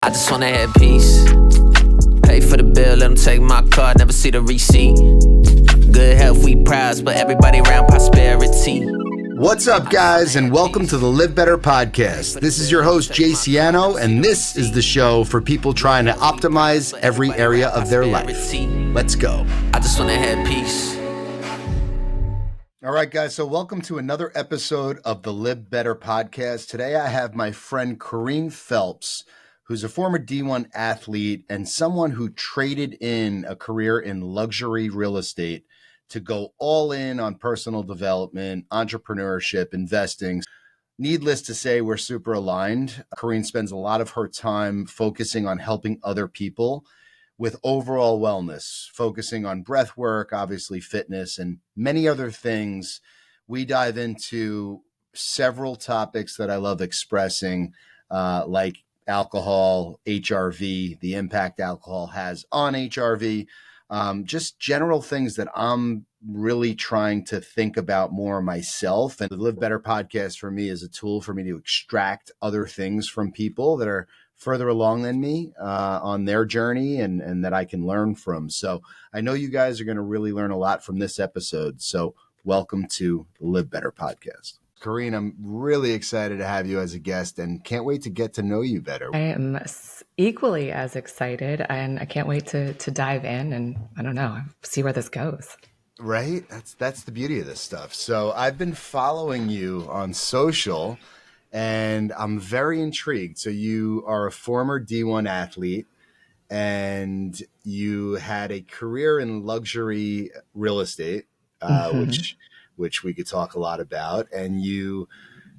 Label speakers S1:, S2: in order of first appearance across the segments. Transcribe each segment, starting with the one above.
S1: I just wanna have peace. Pay for the bill, let them take my car, never see the receipt. Good health, we prize, but everybody around prosperity.
S2: What's up, guys, and welcome to the LivBtr Podcast. This is your host, Jay Siano, and this is the show for people trying to optimize every area of their life. Let's go.
S1: I just wanna have peace.
S2: All right, guys, so welcome to another episode of the LivBtr Podcast. Today I have my friend Corene Phelps, who's a former D1 athlete and someone who traded in a career in luxury real estate to go all in on personal development, entrepreneurship, investing. Needless to say, we're super aligned. Corene spends a lot of her time focusing on helping other people with overall wellness, focusing on breath work, obviously fitness, and many other things. We dive into several topics that I love expressing, like alcohol, HRV, the impact alcohol has on HRV, just general things that I'm really trying to think about more myself. And the LivBtr Podcast for me is a tool for me to extract other things from people that are further along than me on their journey and that I can learn from. So I know you guys are going to really learn a lot from this episode. So welcome to the LivBtr Podcast. Corene, I'm really excited to have you as a guest and can't wait to get to know you better.
S3: I am equally as excited, and I can't wait to dive in and, I don't know, see where this goes.
S2: Right? That's the beauty of this stuff. So I've been following you on social and I'm very intrigued. So you are a former D1 athlete and you had a career in luxury real estate, which we could talk a lot about. And you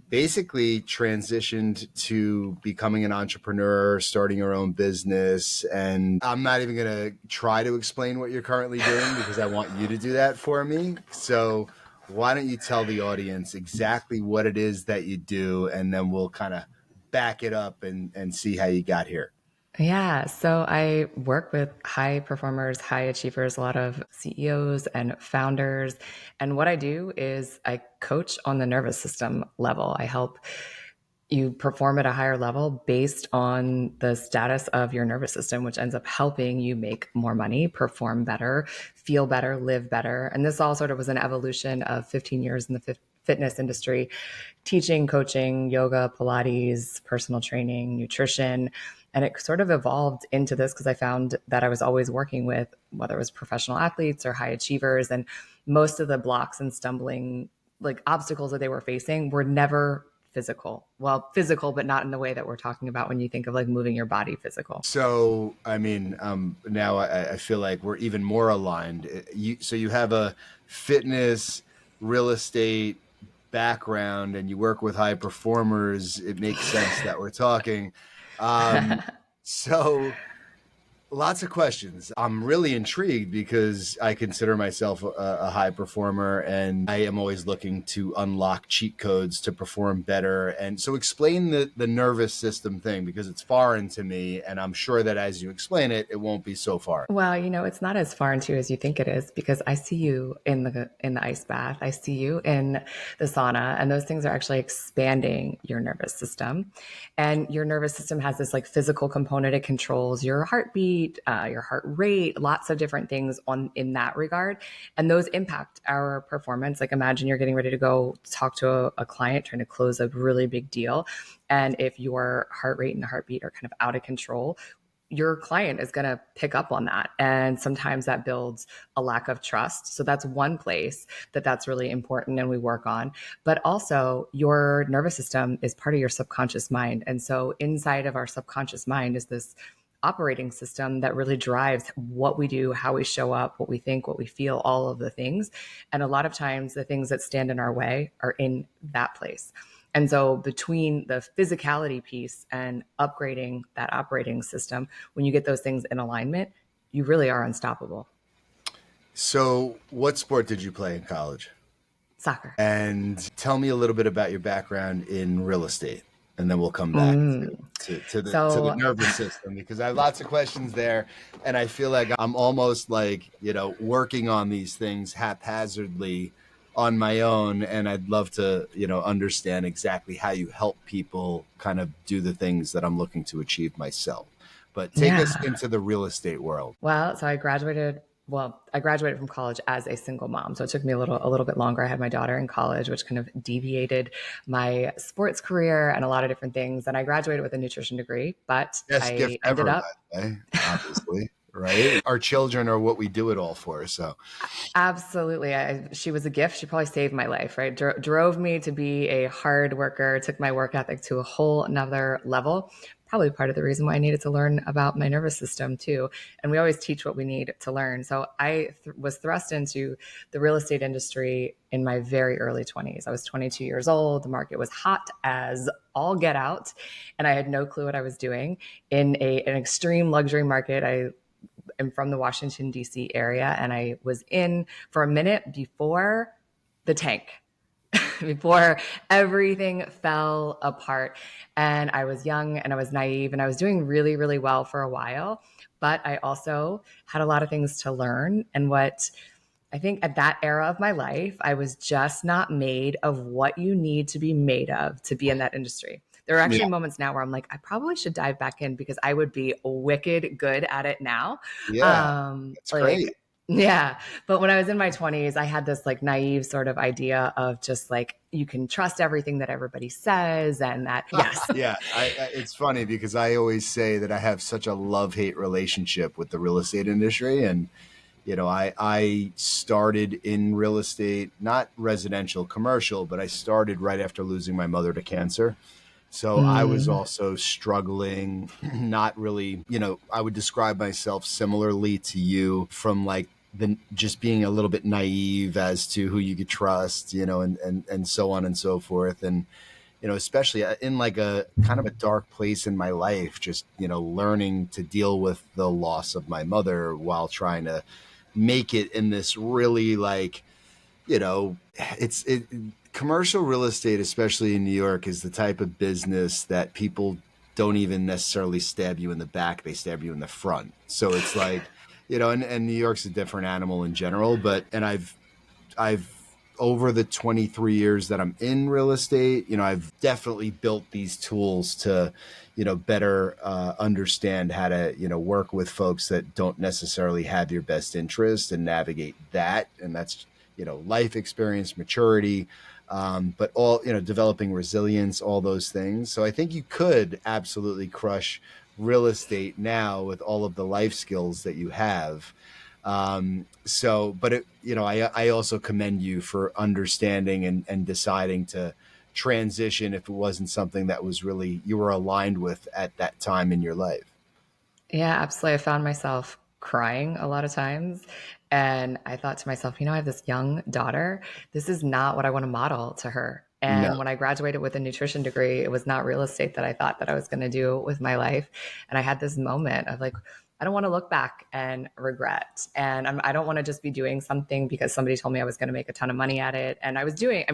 S2: basically transitioned to becoming an entrepreneur, starting your own business. And I'm not even going to try to explain what you're currently doing because I want you to do that for me. So why don't you tell the audience exactly what it is that you do, and then we'll kind of back it up and see how you got here.
S3: Yeah, so I work with high performers, high achievers, a lot of CEOs and founders. And what I do is I coach on the nervous system level. I help you perform at a higher level based on the status of your nervous system, which ends up helping you make more money, perform better, feel better, live better. And this all sort of was an evolution of 15 years in the fitness industry, teaching, coaching, yoga, Pilates, personal training, nutrition. And it sort of evolved into this because I found that I was always working with, whether it was professional athletes or high achievers, and most of the blocks and stumbling, like obstacles that they were facing were never physical. Well, physical, but not in the way that we're talking about when you think of like moving your body physical.
S2: So, I mean, now I feel like we're even more aligned. So you have a fitness, real estate background and you work with high performers. It makes sense that we're talking. So lots of questions. I'm really intrigued because I consider myself a high performer and I am always looking to unlock cheat codes to perform better. And so explain the nervous system thing because it's foreign to me. And I'm sure that as you explain it, it won't be so foreign.
S3: Well, it's not as foreign to you as you think it is because I see you in the ice bath. I see you in the sauna, and those things are actually expanding your nervous system. And your nervous system has this like physical component. It controls your heartbeat, your heart rate, lots of different things in that regard. And those impact our performance. Like imagine you're getting ready to go talk to a client trying to close a really big deal. And if your heart rate and heartbeat are kind of out of control, your client is going to pick up on that. And sometimes that builds a lack of trust. So that's one place that's really important and we work on. But also your nervous system is part of your subconscious mind. And so inside of our subconscious mind is this operating system that really drives what we do, how we show up, what we think, what we feel, all of the things. And a lot of times the things that stand in our way are in that place. And so between the physicality piece and upgrading that operating system, when you get those things in alignment, you really are unstoppable.
S2: So what sport did you play in college?
S3: Soccer.
S2: And tell me a little bit about your background in real estate. And then we'll come back to the nervous system because I have lots of questions there. And I feel like I'm almost like, working on these things haphazardly on my own. And I'd love to, understand exactly how you help people kind of do the things that I'm looking to achieve myself. but take us
S3: Yeah.
S2: into the real estate world.
S3: Well, so I graduated from college as a single mom. So it took me a little bit longer. I had my daughter in college, which kind of deviated my sports career and a lot of different things. And I graduated with a nutrition degree, but
S2: Best gift
S3: I
S2: ever,
S3: ended
S2: by
S3: up
S2: the way, obviously, right? Our children are what we do it all for. So
S3: absolutely. She was a gift. She probably saved my life, right? Drove me to be a hard worker, took my work ethic to a whole nother level. Probably part of the reason why I needed to learn about my nervous system too. And we always teach what we need to learn. So I was thrust into the real estate industry in my very early 20s. I was 22 years old. The market was hot as all get out. And I had no clue what I was doing in an extreme luxury market. I'm from the Washington, D.C. area, and I was in for a minute before the tank, before everything fell apart. And I was young and I was naive and I was doing really, really well for a while. But I also had a lot of things to learn. And what I think at that era of my life, I was just not made of what you need to be made of to be in that industry. There are actually moments now where I'm like, I probably should dive back in because I would be wicked good at it now.
S2: yeah, it's great.
S3: Yeah. But when I was in my 20s, I had this like naive sort of idea of just like, you can trust everything that everybody says and that, yes.
S2: Yeah, it's funny because I always say that I have such a love-hate relationship with the real estate industry. And, I started in real estate, not residential, commercial, but I started right after losing my mother to cancer. So I was also struggling, not really, I would describe myself similarly to you from like just being a little bit naive as to who you could trust, and so on and so forth. And, especially in like a kind of a dark place in my life, just, learning to deal with the loss of my mother while trying to make it in this really like, commercial real estate, especially in New York, is the type of business that people don't even necessarily stab you in the back. They stab you in the front. So it's like, and New York's a different animal in general, and I've over the 23 years that I'm in real estate, I've definitely built these tools to, better understand how to, work with folks that don't necessarily have your best interest and navigate that. And that's, life experience, maturity, but all, developing resilience, all those things. So I think you could absolutely crush real estate now with all of the life skills that you have. But I also commend you for understanding and deciding to transition if it wasn't something that was really, you were aligned with at that time in your life.
S3: Yeah, absolutely. I found myself crying a lot of times. And I thought to myself, I have this young daughter. This is not what I want to model to her. And
S2: No.
S3: when I graduated with a nutrition degree, it was not real estate that I thought that I was going to do with my life. And I had this moment of like, I don't want to look back and regret. And I don't want to just be doing something because somebody told me I was going to make a ton of money at it. And I was doing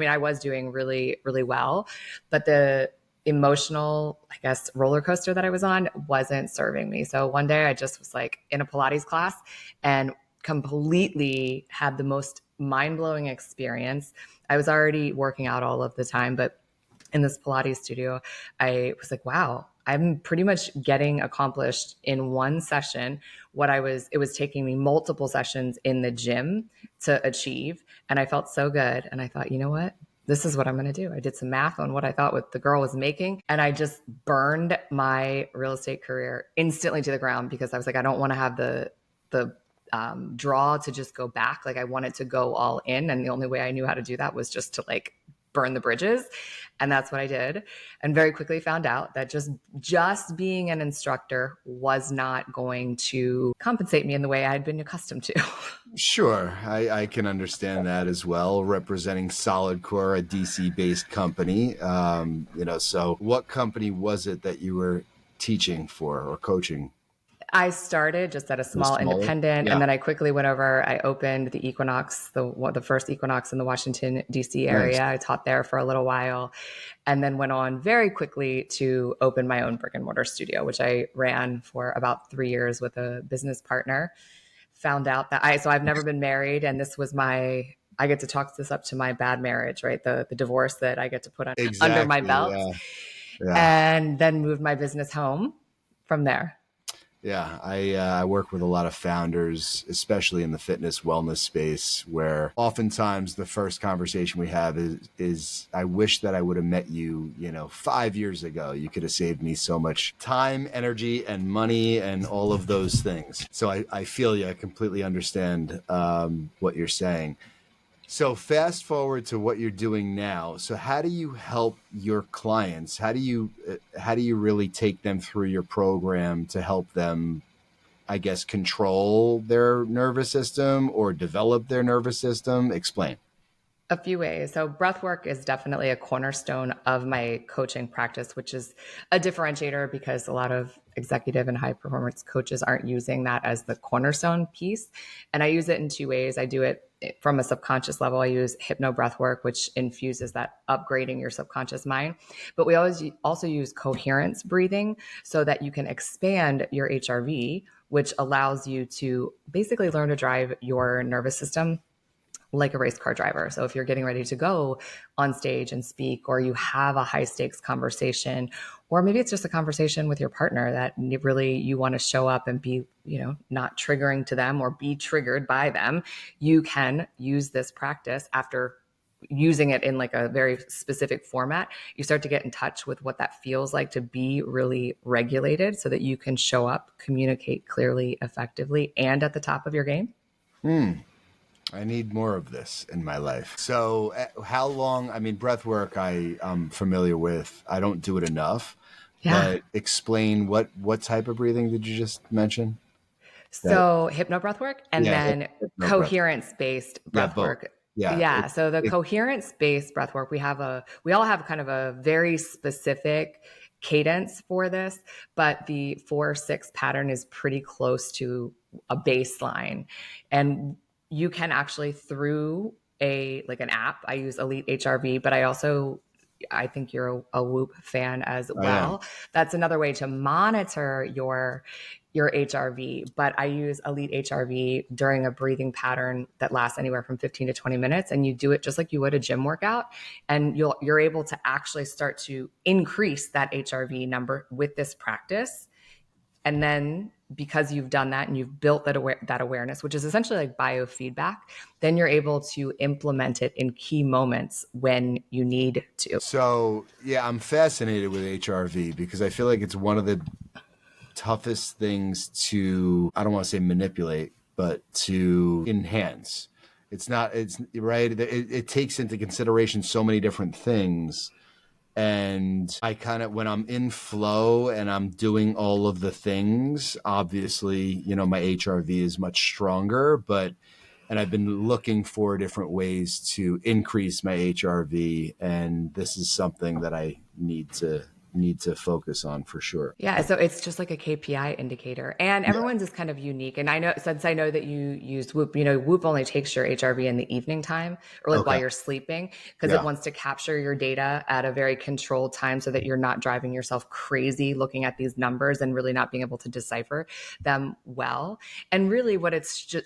S3: really, really well. But the emotional, I guess, roller coaster that I was on wasn't serving me. So one day I just was like in a Pilates class and completely had the most mind-blowing experience. I was already working out all of the time, but in this Pilates studio, I was like, wow, I'm pretty much getting accomplished in one session it was taking me multiple sessions in the gym to achieve. And I felt so good. And I thought, you know what? This is what I'm going to do. I did some math on what I thought what the girl was making. And I just burned my real estate career instantly to the ground because I was like, I don't want to have the draw to just go back. Like I wanted to go all in. And the only way I knew how to do that was just to like burn the bridges. And that's what I did. And very quickly found out that just being an instructor was not going to compensate me in the way I had been accustomed to.
S2: Sure. I can understand that as well. Representing Solid Core, a DC based company. So what company was it that you were teaching for or coaching?
S3: I started just at a small independent, and then I quickly went over. I opened the Equinox, the first Equinox in the Washington, D.C. area. Nice. I taught there for a little while, and then went on very quickly to open my own brick and mortar studio, which I ran for about 3 years with a business partner. Found out that I've never been married, and this was I get to talk this up to my bad marriage, right? The divorce that I get to put under my belt, and then moved my business home from there.
S2: Yeah, I work with a lot of founders, especially in the fitness wellness space, where oftentimes the first conversation we have is I wish that I would have met you, 5 years ago. You could have saved me so much time, energy, and money, and all of those things. So I feel you. I completely understand what you're saying. So fast forward to what you're doing now. So how do you help your clients? How do you really take them through your program to help them, I guess, control their nervous system or develop their nervous system? Explain.
S3: A few ways. So breath work is definitely a cornerstone of my coaching practice, which is a differentiator because a lot of executive and high performance coaches aren't using that as the cornerstone piece. And I use it in two ways. I do it from a subconscious level. I use hypno breath work, which infuses that upgrading your subconscious mind. But we always also use coherence breathing so that you can expand your HRV, which allows you to basically learn to drive your nervous system like a race car driver. So if you're getting ready to go on stage and speak, or you have a high stakes conversation, or maybe it's just a conversation with your partner that really you want to show up and be, not triggering to them or be triggered by them, you can use this practice after using it in like a very specific format. You start to get in touch with what that feels like to be really regulated so that you can show up, communicate clearly, effectively, and at the top of your game.
S2: I need more of this in my life. So how long, breath work I'm familiar with. I don't do it enough.
S3: Yeah.
S2: But explain what type of breathing did you just mention?
S3: So hypno breath work and then coherence-based breath work. Yeah. So the coherence-based breath work, we all have kind of a very specific cadence for this, but the 4-6 pattern is pretty close to a baseline. And you can actually through an app. I use Elite HRV, but I think you're a Whoop fan as well. That's another way to monitor your HRV, but I use Elite HRV during a breathing pattern that lasts anywhere from 15 to 20 minutes. And you do it just like you would a gym workout. And you're able to actually start to increase that HRV number with this practice. And then because you've done that and you've built that awareness, which is essentially like biofeedback, then you're able to implement it in key moments when you need to.
S2: So, yeah, I'm fascinated with HRV because I feel like it's one of the toughest things to, I don't want to say manipulate, but to enhance. It's right. It takes into consideration so many different things. And I when I'm in flow and I'm doing all of the things, obviously, my HRV is much stronger, and I've been looking for different ways to increase my HRV. And this is something that I need to focus on for sure.
S3: Yeah. So it's just like a KPI indicator, and everyone's is kind of unique. And I know that you use Whoop, Whoop only takes your HRV in the evening time or while you're sleeping, because it wants to capture your data at a very controlled time so that you're not driving yourself crazy looking at these numbers and really not being able to decipher them well. And really what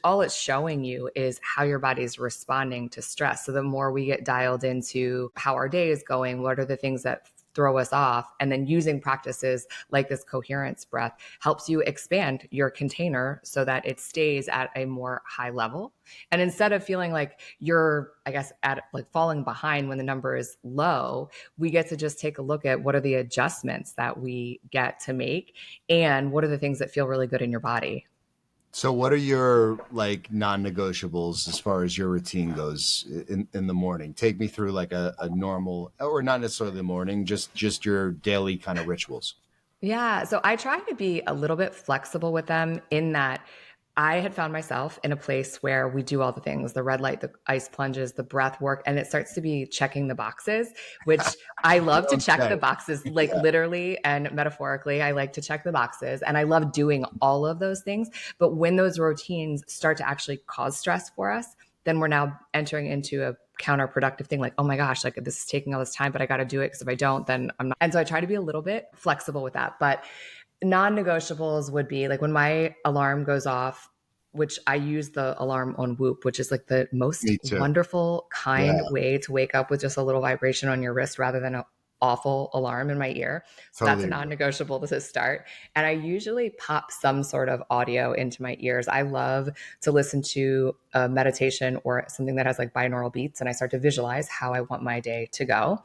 S3: all it's showing you is how your body's responding to stress. So the more we get dialed into how our day is going, what are the things that throw us off, and then using practices like this coherence breath helps you expand your container so that it stays at a more high level. And instead of feeling like you're, I guess, at falling behind when the number is low, we get to just take a look at what are the adjustments that we get to make and what are the things that feel really good in your body.
S2: So what are your non-negotiables as far as your routine goes in the morning? Take me through a normal, or not necessarily the morning, just your daily kind of rituals.
S3: Yeah. So I try to be a little bit flexible with them in that I had found myself in a place where we do all the things, the red light, the ice plunges, the breath work, and it starts to be checking the boxes, which I love to check the boxes, literally and metaphorically. I like to check the boxes and I love doing all of those things. But when those routines start to actually cause stress for us, then we're now entering into a counterproductive thing. Oh my gosh, this is taking all this time, but I got to do it because if I don't, then I'm not. And so I try to be a little bit flexible with that. But non-negotiables would be when my alarm goes off, which I use the alarm on Whoop, which is the most wonderful, kind way to wake up with just a little vibration on your wrist rather than awful alarm in my ear. So
S2: Totally
S3: that's a
S2: agree.
S3: non-negotiable to start. And I usually pop some sort of audio into my ears. I love to listen to a meditation or something that has like binaural beats, and I start to visualize how I want my day to go.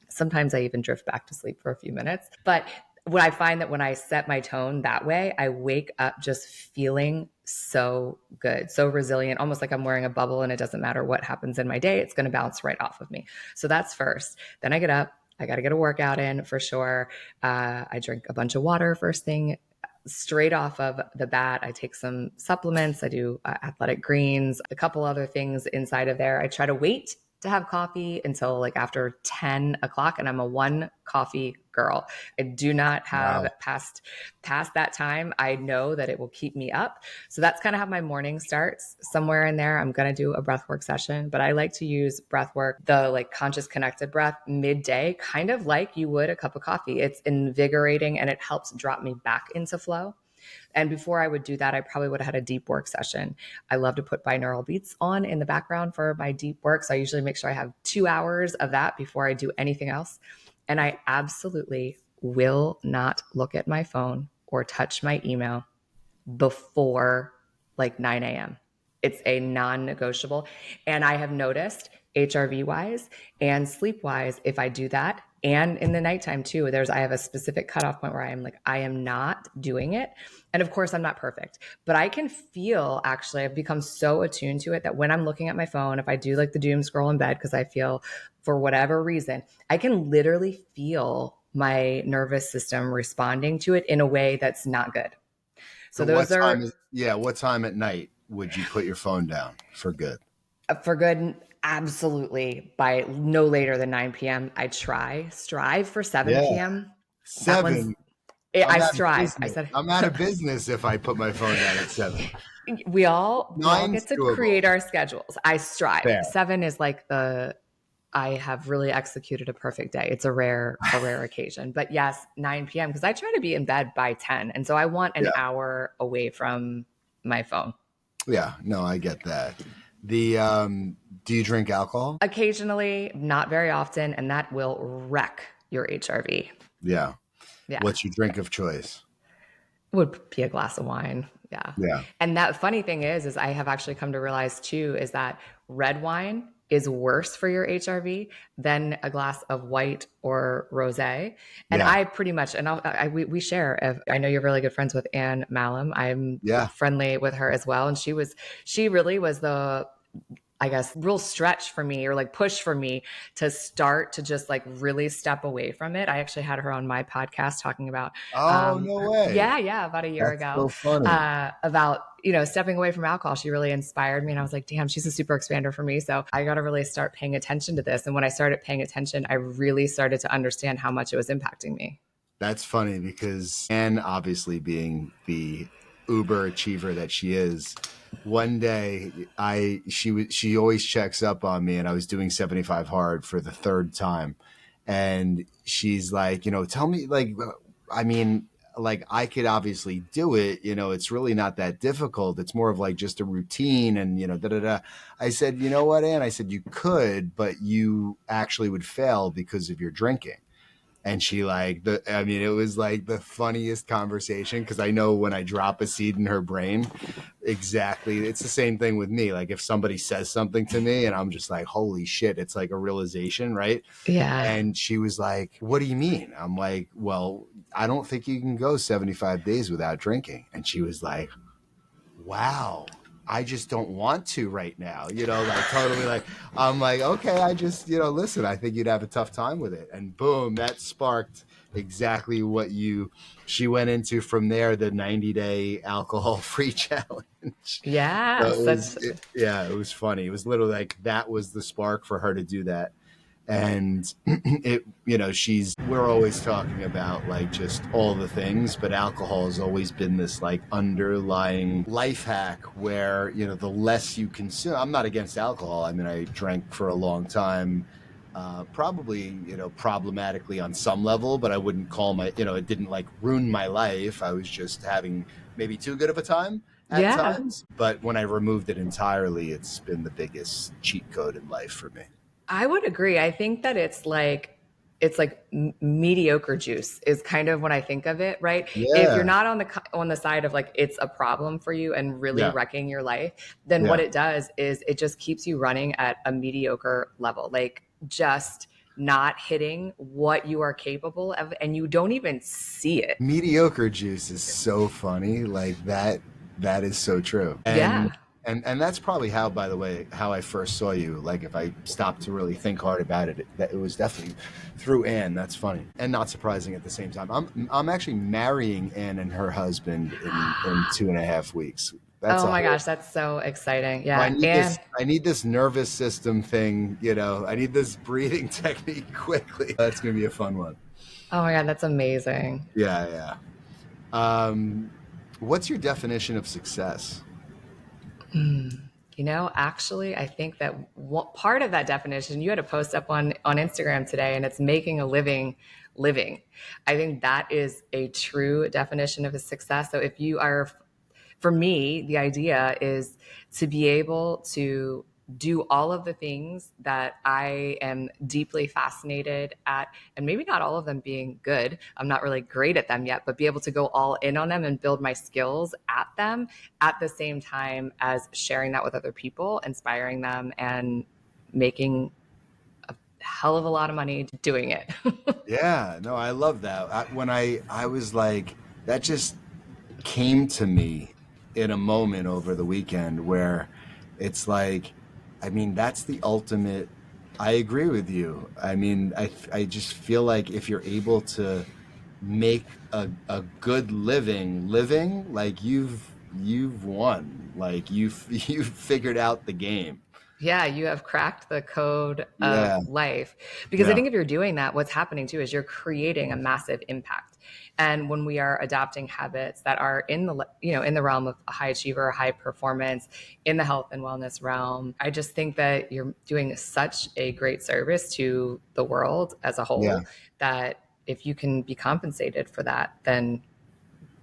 S3: Sometimes I even drift back to sleep for a few minutes. But what I find that when I set my tone that way, I wake up just feeling so good, so resilient, almost like I'm wearing a bubble and it doesn't matter what happens in my day, it's going to bounce right off of me. So that's first. Then I get up, I got to get a workout in for sure. I drink a bunch of water first thing. Straight off of the bat, I take some supplements. I do athletic greens, a couple other things inside of there. I try to wait to have coffee until like after 10 o'clock, and I'm a one coffee girl. I do not have past that time. I know that it will keep me up. So that's kind of how my morning starts. Somewhere in there, I'm going to do a breathwork session, but I like to use breathwork, the like conscious connected breath, midday, kind of like you would a cup of coffee. It's invigorating and it helps drop me back into flow. And before I would do that, I probably would have had a deep work session. I love to put binaural beats on in the background for my deep work. So I usually make sure I have 2 hours of that before I do anything else. And I absolutely will not look at my phone or touch my email before like 9 a.m. It's a non-negotiable. And I have noticed HRV wise and sleep wise, if I do that, and in the nighttime too, I have a specific cutoff point where I am like, I am not doing it. And of course I'm not perfect, but I can feel, actually, I've become so attuned to it that when I'm looking at my phone, if I do like the doom scroll in bed, because I feel for whatever reason, I can literally feel my nervous system responding to it in a way that's not good. So those are,
S2: what time at night would you put your phone down for good?
S3: For good, absolutely. By no later than 9 p.m. I strive for 7 p.m.
S2: 7?
S3: I strive. I said
S2: I'm out of business if I put my phone down at 7.
S3: We all get to
S2: doable.
S3: create our schedules. I strive.
S2: Fair.
S3: 7 is like I have really executed a perfect day. It's a rare occasion. But yes, 9 p.m. because I try to be in bed by 10. And so I want an hour away from my phone.
S2: Yeah, no, I get that. Do you drink alcohol?
S3: Occasionally, not very often, and that will wreck your HRV.
S2: Yeah. What's your drink of choice?
S3: Would be a glass of wine. Yeah. And that funny thing is I have actually come to realize too, is that red wine is worse for your HRV than a glass of white or rosé. And I pretty much, and we share, I know you're really good friends with Anne Malum. I'm friendly with her as well. And she really was the, I guess, real stretch for me, or like push for me to start to just like really step away from it. I actually had her on my podcast talking about,
S2: no way.
S3: Yeah. About a year ago,
S2: so funny.
S3: About, stepping away from alcohol. She really inspired me. And I was like, damn, she's a super expander for me. So I got to really start paying attention to this. And when I started paying attention, I really started to understand how much it was impacting me.
S2: That's funny because Anne, obviously being the uber achiever that she is, one day she always checks up on me, and I was doing 75 hard for the third time, and she's like, tell me, like, I mean, like, I could obviously do it, it's really not that difficult, it's more of like just a routine, and I said, you know what, Anne, I said, you could, but you actually would fail because of your drinking. And she it was like the funniest conversation, because I know when I drop a seed in her brain, exactly, it's the same thing with me. Like if somebody says something to me and I'm just like, holy shit, it's like a realization, right?
S3: Yeah.
S2: And she was like, what do you mean? I'm like, well, I don't think you can go 75 days without drinking. And she was like, wow. I just don't want to right now, like totally, like, I'm like, okay, I just, listen, I think you'd have a tough time with it. And boom, that sparked exactly what she went into from there, the 90-day alcohol-free challenge.
S3: Yeah.
S2: So it was funny. It was literally like, that was the spark for her to do that. And we're always talking about like just all the things, but alcohol has always been this like underlying life hack where, the less you consume. I'm not against alcohol. I mean, I drank for a long time, probably, problematically on some level, but I wouldn't call it didn't like ruin my life. I was just having maybe too good of a time at times. But when I removed it entirely, it's been the biggest cheat code in life for me.
S3: I would agree. I think that it's like it's like mediocre juice is kind of when I think of it, right? If you're
S2: Yeah.
S3: not on the side of like, it's a problem for you and really
S2: Yeah.
S3: wrecking your life, then what it does is it just keeps you running at a mediocre level, like just not hitting what you are capable of, and you don't even see it.
S2: Mediocre juice is so funny. Like that is so true.
S3: Yeah.
S2: And that's probably how, by the way, how I first saw you. Like if I stopped to really think hard about it, that it was definitely through Anne. That's funny and not surprising at the same time. I'm actually marrying Anne and her husband in 2.5 weeks. That's
S3: oh my gosh, that's so exciting. Yeah.
S2: I need this nervous system thing, I need this breathing technique quickly. That's going to be a fun one.
S3: Oh my God, that's amazing.
S2: Yeah. What's your definition of success?
S3: Actually, I think that part of that definition, you had a post up on Instagram today, and it's making a living. I think that is a true definition of a success. So if you are, for me, the idea is to be able to do all of the things that I am deeply fascinated at, and maybe not all of them being good. I'm not really great at them yet, but be able to go all in on them and build my skills at them at the same time as sharing that with other people, inspiring them, and making a hell of a lot of money doing it.
S2: Yeah, no, I love that. When I was like, that just came to me in a moment over the weekend where it's like, that's the ultimate. I agree with you. I just feel like if you're able to make a good living, like you've won, like you've figured out the game.
S3: Yeah, you have cracked the code of life. Because I think if you're doing that, what's happening too is you're creating a massive impact. And when we are adopting habits that are in the realm of a high achiever, high performance, in the health and wellness realm, I just think that you're doing such a great service to the world as a whole that if you can be compensated for that, then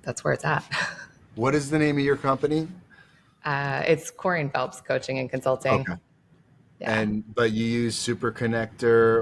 S3: that's where it's at.
S2: What is the name of your company?
S3: It's Corene Phelps Coaching and Consulting.
S2: Okay.
S3: Yeah.
S2: But you use Super Connector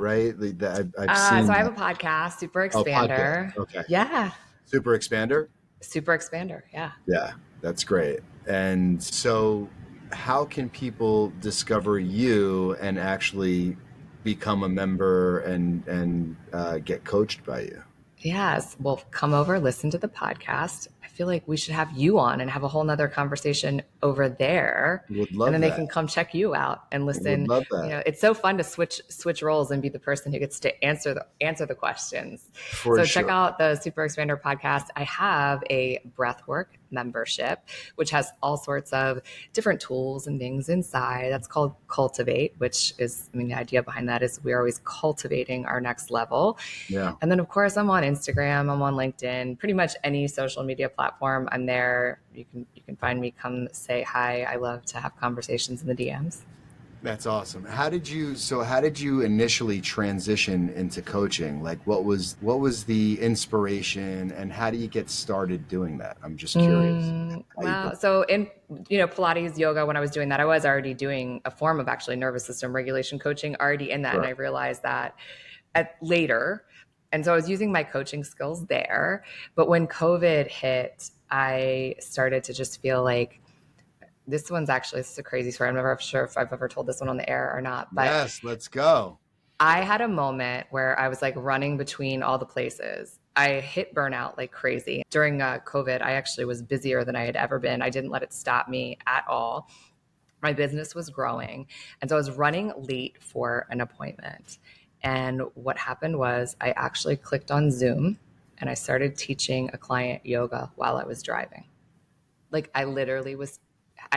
S2: I've seen.
S3: So I have a podcast, Super Expander.
S2: Podcast. Okay.
S3: Yeah.
S2: Super Expander?
S3: Super Expander. Yeah.
S2: Yeah, that's great. And so how can people discover you and actually become a member and get coached by you?
S3: Yes. Well, come over, listen to the podcast. I feel like we should have you on and have a whole nother conversation over there.
S2: Would love
S3: and then
S2: that.
S3: they can come check you out and listen.
S2: Would love that.
S3: It's so fun to switch roles and be the person who gets to answer the questions.
S2: For
S3: so
S2: sure.
S3: Check out the Super Expander podcast. I have a breathwork membership, which has all sorts of different tools and things inside. That's called Cultivate, which is, the idea behind that is we're always cultivating our next level.
S2: Yeah.
S3: And then of course I'm on Instagram, I'm on LinkedIn, pretty much any social media platform. I'm there. You can find me, come say hi. I love to have conversations in the DMs.
S2: That's awesome. How did you initially transition into coaching? Like what was the inspiration and how do you get started doing that? I'm just curious.
S3: Wow. So in, Pilates, yoga, when I was doing that, I was already doing a form of actually nervous system regulation coaching already in that. Right. And I realized that later. And so I was using my coaching skills there. But when COVID hit, I started to just feel like, this is a crazy story. I'm never sure if I've ever told this one on the air or not. But
S2: yes, let's go.
S3: I had a moment where I was like running between all the places. I hit burnout like crazy. During COVID, I actually was busier than I had ever been. I didn't let it stop me at all. My business was growing. And so I was running late for an appointment. And what happened was I actually clicked on Zoom and I started teaching a client yoga while I was driving. Like I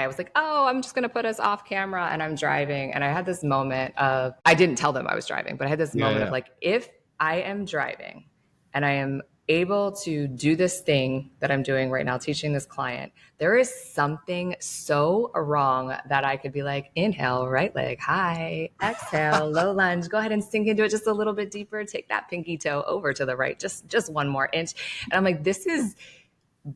S3: was like, oh, I'm just going to put us off camera and I'm driving. And I had this moment of, I didn't tell them I was driving, but I had this moment of like, if I am driving and I am able to do this thing that I'm doing right now, teaching this client, there is something so wrong that I could be like, inhale, right leg, high, exhale, low lunge, go ahead and sink into it just a little bit deeper. Take that pinky toe over to the right, just one more inch. And I'm like, this is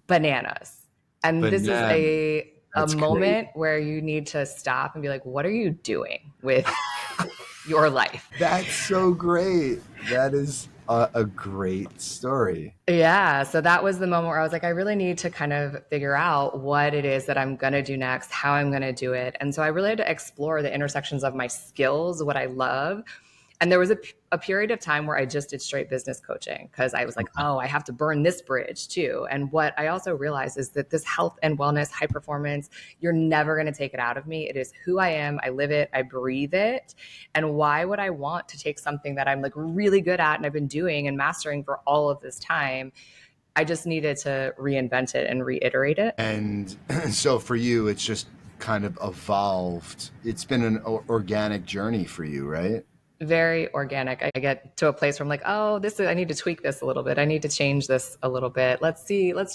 S3: bananas. And this is a moment where you need to stop and be like, what are you doing with your life.
S2: That's so great. That is a great story.
S3: Yeah. So that was the moment where I was like, I really need to kind of figure out what it is that I'm going to do next, how I'm going to do it. And so I really had to explore the intersections of my skills, what I love. And there was a period of time where I just did straight business coaching because I was like, oh, I have to burn this bridge too. And what I also realized is that this health and wellness, high performance, you're never going to take it out of me. It is who I am. I live it. I breathe it. And why would I want to take something that I'm like really good at and I've been doing and mastering for all of this time? I just needed to reinvent it and reiterate it.
S2: And so for you, it's just kind of evolved. It's been an organic journey for you, right?
S3: Very organic. I get to a place where I'm like, oh, I need to tweak this a little bit. I need to change this a little bit. Let's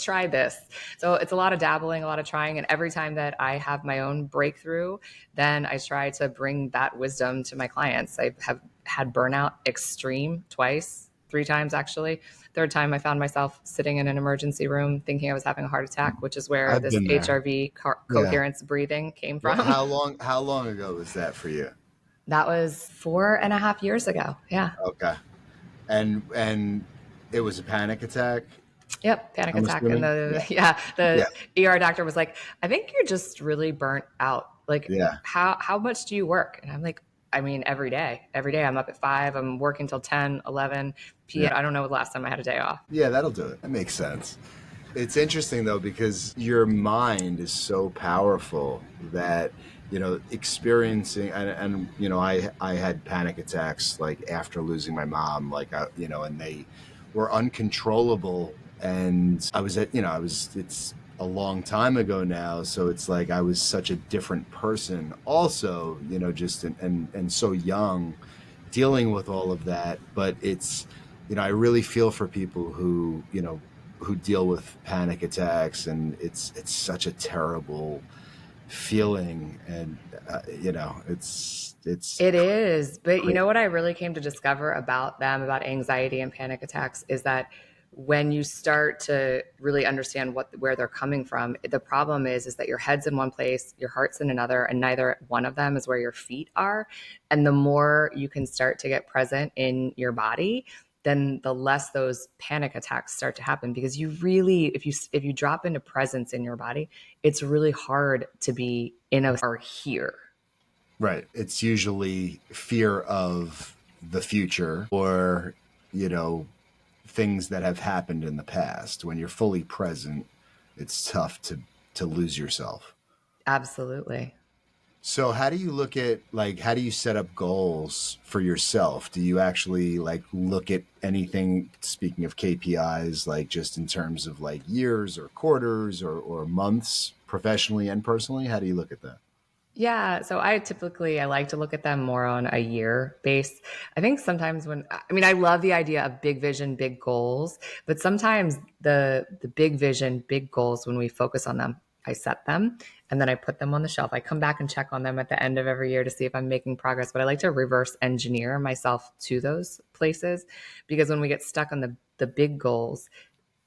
S3: try this. So it's a lot of dabbling, a lot of trying. And every time that I have my own breakthrough, then I try to bring that wisdom to my clients. I have had burnout extreme twice, 3 times actually. Third time I found myself sitting in an emergency room thinking I was having a heart attack, which is where this HRV coherence breathing came from.
S2: Well, how long ago was that for you?
S3: That was 4.5 years ago. Yeah.
S2: Okay. And it was a panic attack?
S3: Yep. Panic attack. And the ER doctor was like, I think you're just really burnt out. Like, how much do you work? And I'm like, I mean, every day I'm up at 5, I'm working till 10, 11 p.m. Yeah. I don't know the last time I had a day off.
S2: Yeah, that'll do it. That makes sense. It's interesting though, because your mind is so powerful that, experiencing, and I had panic attacks like after losing my mom, and they were uncontrollable. And it's a long time ago now. So it's like, I was such a different person also, just, and so young dealing with all of that. But it's, I really feel for people who deal with panic attacks, and it's such a terrible feeling. And it
S3: is. But you know what I really came to discover about anxiety and panic attacks is that when you start to really understand where they're coming from, the problem is that your head's in one place, your heart's in another, and neither one of them is where your feet are. And the more you can start to get present in your body, then the less those panic attacks start to happen. Because you really, if you drop into presence in your body, it's really hard to be or here.
S2: Right. It's usually fear of the future or, things that have happened in the past. When you're fully present, it's tough to lose yourself.
S3: Absolutely.
S2: So how do you look at, how do you set up goals for yourself? Do you actually look at anything, speaking of KPIs, just in terms of years or quarters or months, professionally and personally? How do you look at that?
S3: Yeah. So I like to look at them more on a year base. I think sometimes I love the idea of big vision, big goals, but sometimes the big vision, big goals, when we focus on them, I set them and then I put them on the shelf. I come back and check on them at the end of every year to see if I'm making progress, but I like to reverse engineer myself to those places, because when we get stuck on the big goals,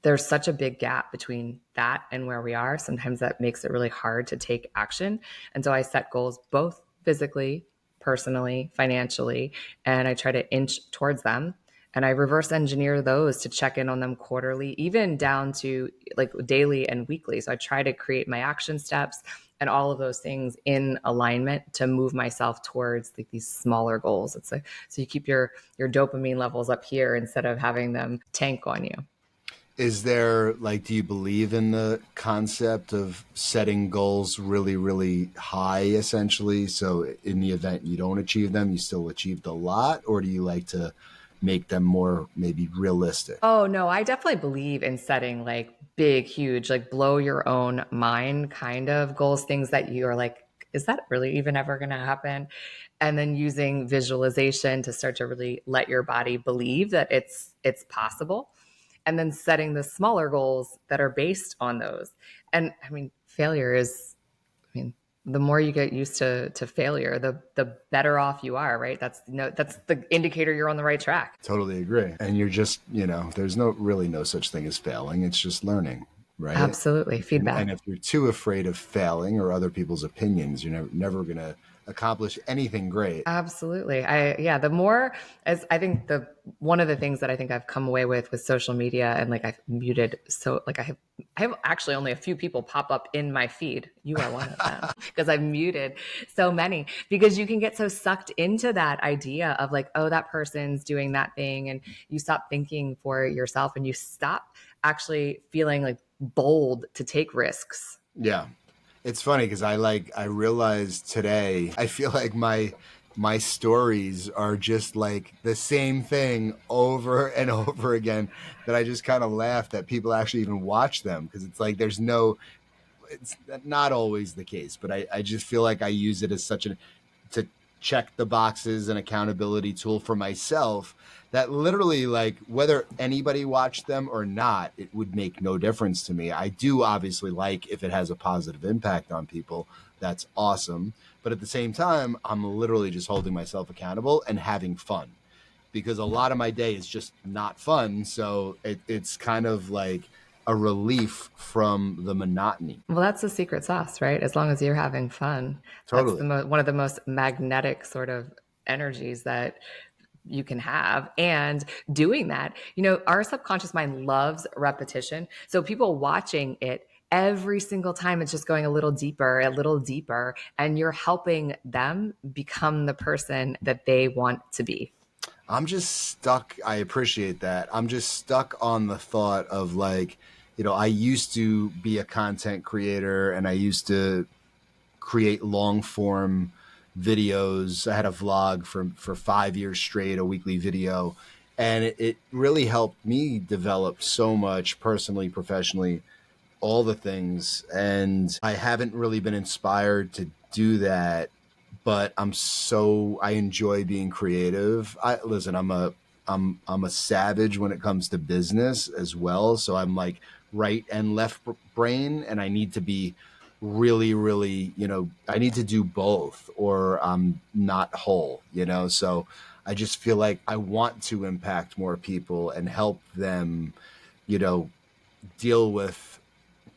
S3: there's such a big gap between that and where we are. Sometimes that makes it really hard to take action. And so I set goals both physically, personally, financially, and I try to inch towards them. And I reverse engineer those to check in on them quarterly, even down to daily and weekly. So I try to create my action steps and all of those things in alignment to move myself towards these smaller goals. It's so you keep your dopamine levels up here instead of having them tank on you.
S2: Is there, do you believe in the concept of setting goals really, really high, essentially? So in the event you don't achieve them, you still achieved a lot? Or do you like to make them more maybe realistic?
S3: Oh, no, I definitely believe in setting big, huge, blow your own mind kind of goals, things that you are is that really even ever going to happen? And then using visualization to start to really let your body believe that it's possible. And then setting the smaller goals that are based on those. And failure is, the more you get used to failure, the better off you are, right? That's the indicator you're on the right track.
S2: Totally agree. And you're just, there's no such thing as failing. It's just learning, right?
S3: Absolutely. Feedback.
S2: And if you're too afraid of failing or other people's opinions, you're never going to accomplish anything great.
S3: Absolutely. The more as I think one of the things that I think I've come away with social media, and like I've muted, so like I have actually only a few people pop up in my feed. You are one of them because I've muted so many, because you can get so sucked into that idea of like, oh, that person's doing that thing, and you stop thinking for yourself and you stop actually feeling like bold to take risks.
S2: Yeah. It's funny because I realized today, I feel like my stories are just like the same thing over and over again, that I just kind of laugh that people actually even watch them, because it's like it's not always the case, but I just feel like I use it as to check the boxes and accountability tool for myself, that literally, like, whether anybody watched them or not, it would make no difference to me. I do obviously like if it has a positive impact on people, that's awesome. But at the same time, I'm literally just holding myself accountable and having fun, because a lot of my day is just not fun. So it's kind of like a relief from the monotony.
S3: Well, that's the secret sauce, right? As long as you're having fun.
S2: Totally.
S3: That's one of the most magnetic sort of energies that you can have. And doing that, our subconscious mind loves repetition. So people watching it every single time, it's just going a little deeper, and you're helping them become the person that they want to be.
S2: I'm just stuck. I appreciate that. I'm just stuck on the thought of like, I used to be a content creator and I used to create long form videos. I had a vlog for 5 years straight, a weekly video. And it really helped me develop so much personally, professionally, all the things. And I haven't really been inspired to do that, but I enjoy being creative. I'm a savage when it comes to business as well. So I'm like right and left brain, and I need to be really, really, I need to do both or I'm not whole, so I just feel like I want to impact more people and help them, deal with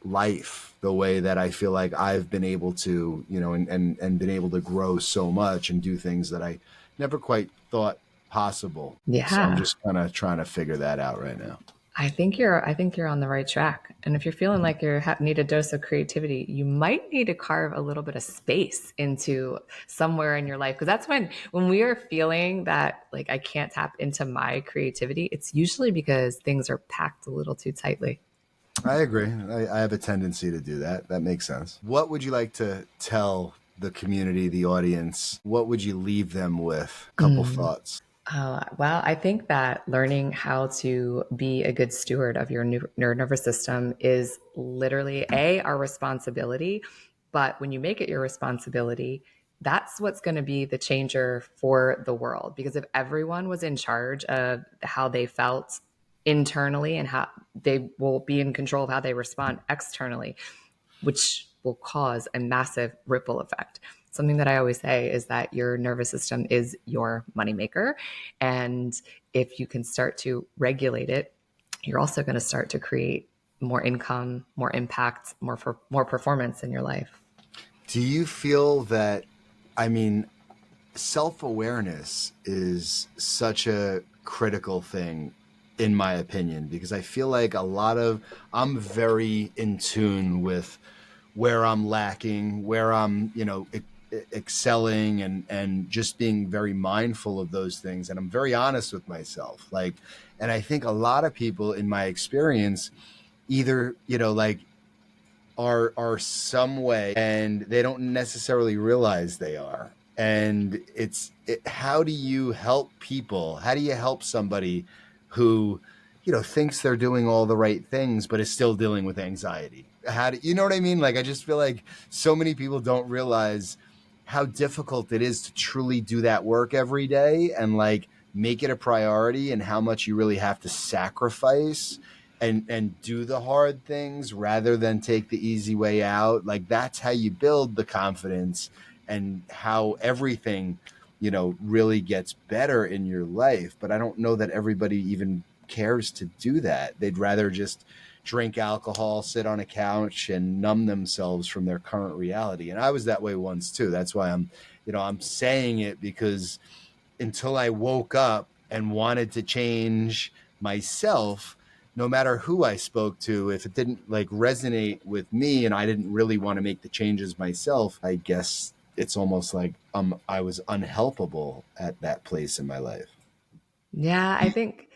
S2: life the way that I feel like I've been able to, and been able to grow so much and do things that I never quite thought possible.
S3: Yeah.
S2: So I'm just kind of trying to figure that out right now.
S3: I think you're on the right track. And if you're feeling like you need a dose of creativity, you might need to carve a little bit of space into somewhere in your life. Because that's when we are feeling that like I can't tap into my creativity, it's usually because things are packed a little too tightly.
S2: I agree. I have a tendency to do that. That makes sense. What would you like to tell the community, the audience? What would you leave them with? A couple thoughts.
S3: Well, I think that learning how to be a good steward of your nervous system is literally our responsibility. But when you make it your responsibility, that's what's going to be the changer for the world. Because if everyone was in charge of how they felt internally, and how they will be in control of how they respond externally, which will cause a massive ripple effect. Something that I always say is that your nervous system is your moneymaker. And if you can start to regulate it, you're also going to start to create more income, more impact, more performance in your life.
S2: Do you feel that, self-awareness is such a critical thing, in my opinion, because I feel like I'm very in tune with where I'm lacking, where I'm, excelling, and just being very mindful of those things. And I'm very honest with myself. And I think a lot of people in my experience either, are some way and they don't necessarily realize they are. And how do you help people? How do you help somebody who, thinks they're doing all the right things, but is still dealing with anxiety? You know what I mean? I just feel like so many people don't realize how difficult it is to truly do that work every day and make it a priority, and how much you really have to sacrifice and do the hard things rather than take the easy way out. That's how you build the confidence, and how everything, really gets better in your life. But I don't know that everybody even cares to do that. They'd rather just drink alcohol, sit on a couch, and numb themselves from their current reality. And I was that way once too. That's why I'm I'm saying it because until I woke up and wanted to change myself, no matter who I spoke to, if it didn't like resonate with me and I didn't really want to make the changes myself, I guess it's almost like I was unhelpable at that place in my life.
S3: Yeah, I think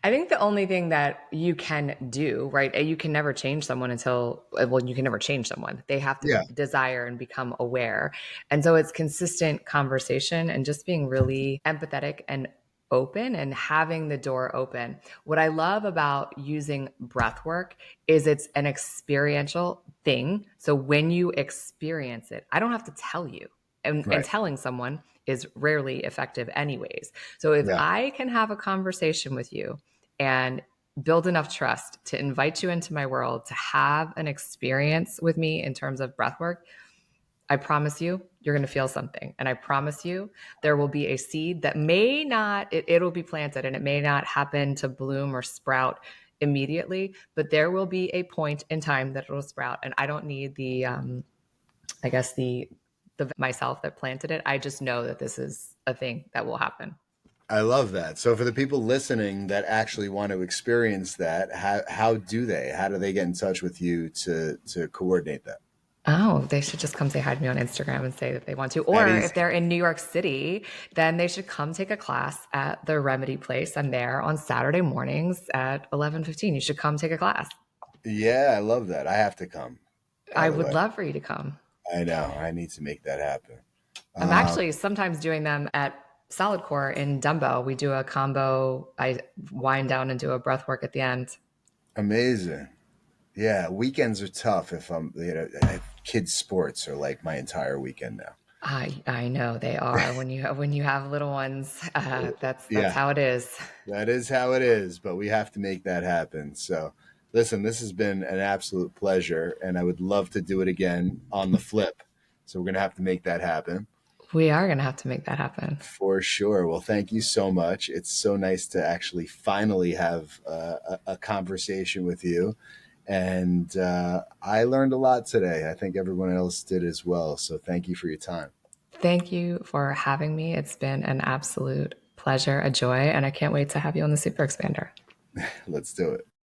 S3: the only thing that you can do, right? You can never change someone until, well, you can never change someone. They have to
S2: Yeah.
S3: desire and become aware. And so it's consistent conversation and just being really empathetic and open and having the door open. What I love about using breath work is it's an experiential thing. So when you experience it, I don't have to tell you. And
S2: Right.
S3: telling someone is rarely effective anyways. So if
S2: Yeah.
S3: I can have a conversation with you and build enough trust to invite you into my world, to have an experience with me in terms of breath work, I promise you, you're going to feel something. And I promise you, there will be a seed that may not, it'll be planted and it may not happen to bloom or sprout immediately, but there will be a point in time that it'll sprout. And I don't need I guess the myself that planted it. I just know that this is a thing that will happen.
S2: I love that. So for the people listening that actually want to experience that, how do they? How do they get in touch with you to coordinate that?
S3: Oh, they should just come say hi to me on Instagram and say that they want to. Or
S2: That is
S3: if they're in New York City, then they should come take a class at the Remedy Place. I'm there on Saturday mornings at 11:15. You should come take a class.
S2: Yeah, I love that. I have to come, by
S3: I
S2: the
S3: would
S2: way.
S3: love for you to come.
S2: I know. I need to make that happen.
S3: I'm actually sometimes doing them at Solid Core in Dumbo. We do a combo. I wind down and do a breath work at the end.
S2: Amazing. Yeah, weekends are tough if I have kids' sports are like my entire weekend now.
S3: I know they are. When you have little ones, that's
S2: Yeah,
S3: how it is.
S2: that is how it is, but we have to make that happen. So, listen, this has been an absolute pleasure, and I would love to do it again on the flip. So, we're going to have to make that happen.
S3: We are going to have to make that happen.
S2: For sure. Well, thank you so much. It's so nice to actually finally have a conversation with you. And I learned a lot today. I think everyone else did as well. So thank you for your time.
S3: Thank you for having me. It's been an absolute pleasure, a joy, and I can't wait to have you on the Super Expander.
S2: Let's do it.